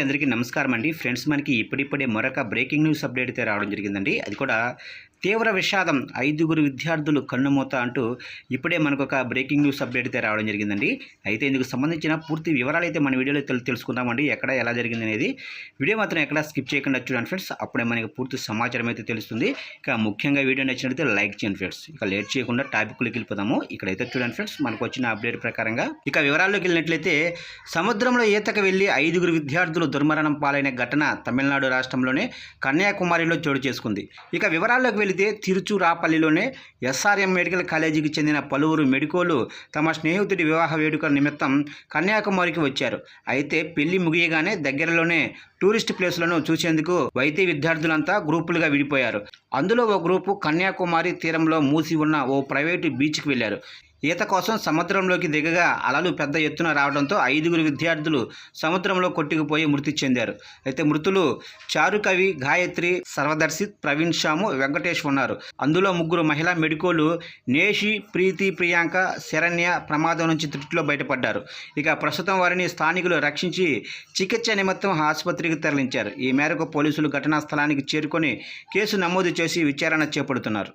అందరికీ నమస్కారం అండి ఫ్రెండ్స్. మనకి ఇప్పుడిప్పుడే మరొక బ్రేకింగ్ న్యూస్ అప్డేట్ అయితే రావడం జరిగిందండి. అది కూడా తీవ్ర విషాదం, 5గురు విద్యార్థులు కన్నుమూత అంటూ ఇప్పుడే మనకు ఒక బ్రేకింగ్ న్యూస్ అప్డేట్ అయితే రావడం జరిగిందండి. అయితే ఇందుకు సంబంధించిన పూర్తి వివరాలు అయితే మన వీడియోలో తెలుసుకుందామండి. ఎక్కడ ఎలా జరిగింది అనేది వీడియో మాత్రం ఎక్కడ స్కిప్ చేయకుండా చూడండి ఫ్రెండ్స్. అప్పుడే మనకి పూర్తి సమాచారం అయితే తెలుస్తుంది. ఇక ముఖ్యంగా వీడియో నచ్చినట్లయితే లైక్ చేయండి ఫ్రెండ్స్. ఇక లేట్ చేయకుండా టాపిక్లోకి వెళ్ళిపోదాము. ఇక్కడైతే చూడండి ఫ్రెండ్స్, మనకు వచ్చిన అప్డేట్ ప్రకారంగా ఇక వివరాల్లోకి వెళ్ళినట్లయితే సముద్రంలో ఈతకు వెళ్లి 5గురు విద్యార్థులు దుర్మరణం పాలైన ఘటన తమిళనాడు రాష్ట్రంలోనే కన్యాకుమారిలో చోటు చేసుకుంది. ఇక వివరాల్లోకి వెళితే తిరుచురాపల్లిలోనే ఎస్ఆర్ఎం మెడికల్ కాలేజీకి చెందిన పలువురు మెడికోలు తమ స్నేహితుడి వివాహ వేడుక నిమిత్తం కన్యాకుమారికి వచ్చారు. అయితే పెళ్లి ముగియగానే దగ్గరలోనే టూరిస్ట్ ప్లేస్లను చూసేందుకు వైద్య విద్యార్థులంతా గ్రూపులుగా విడిపోయారు. అందులో ఓ గ్రూపు కన్యాకుమారి తీరంలో మూసి ఉన్న ఓ ప్రైవేటు బీచ్కి వెళ్లారు. ఈత కోసం సముద్రంలోకి దిగగా అలలు పెద్ద ఎత్తున రావడంతో 5గురు విద్యార్థులు సముద్రంలో కొట్టుకుపోయి మృతి చెందారు. అయితే మృతులు చారుకవి, గాయత్రి, సర్వదర్శిత్, ప్రవీణ్ షాము, వెంకటేష్ ఉన్నారు. అందులో 3 మహిళా మెడికోలు నేషి, ప్రీతి, ప్రియాంక, శరణ్య ప్రమాదం నుంచి త్రుటిలో బయటపడ్డారు. ఇక ప్రస్తుతం వారిని స్థానికులు రక్షించి చికిత్స నిమిత్తం ఆసుపత్రికి తరలించారు. ఈ మేరకు పోలీసులు ఘటనా స్థలానికి చేరుకొని కేసు నమోదు చేసి విచారణ చేపడుతున్నారు.